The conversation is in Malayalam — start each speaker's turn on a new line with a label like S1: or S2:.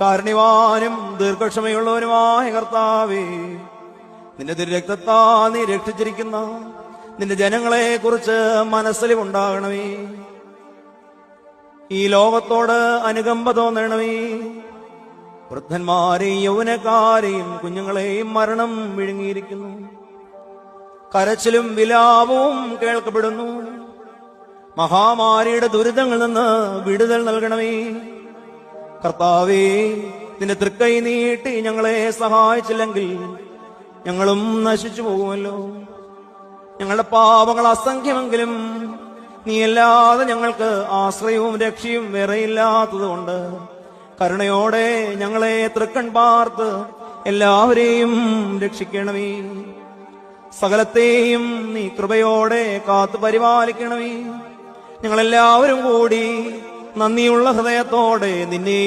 S1: കാരുണ്യവാനും ദീർഘക്ഷമയുള്ളവനുമായ കർത്താവേ, നിന്റെ തിരുരക്തത്താ നീ രക്ഷിച്ചിരിക്കുന്ന നിന്റെ ജനങ്ങളെ കുറിച്ച് മനസ്സിലുണ്ടാകണമേ. ഈ ലോകത്തോട് അനുകമ്പ തോന്നണമേ. വൃദ്ധന്മാരെയും യൗവനക്കാരെയും കുഞ്ഞുങ്ങളെയും മരണം വിഴുങ്ങിയിരിക്കുന്നു. കരച്ചിലും വിലാപവും കേൾക്കപ്പെടുന്നു. മഹാമാരിയുടെ ദുരിതങ്ങളിൽ നിന്ന് വിടുതൽ നൽകണമേ. കർത്താവേ, നിന്റെ തൃക്കൈ നീട്ടി ഞങ്ങളെ സഹായിച്ചില്ലെങ്കിൽ ഞങ്ങളും നശിച്ചു പോകുമല്ലോ. ഞങ്ങളുടെ പാപങ്ങൾ അസംഖ്യമെങ്കിലും നീയല്ലാതെ ഞങ്ങൾക്ക് ആശ്രയവും രക്ഷയും വേറെയില്ലാത്തതുകൊണ്ട് കരുണയോടെ ഞങ്ങളെ തൃക്കൺ പാർത്ത് എല്ലാവരെയും രക്ഷിക്കണമേ. സകലത്തെയും നീ കൃപയോടെ കാത്തു പരിപാലിക്കണമേ. ഞങ്ങളെല്ലാവരും കൂടി നന്ദിയുള്ള ഹൃദയത്തോടെ നിന്നെ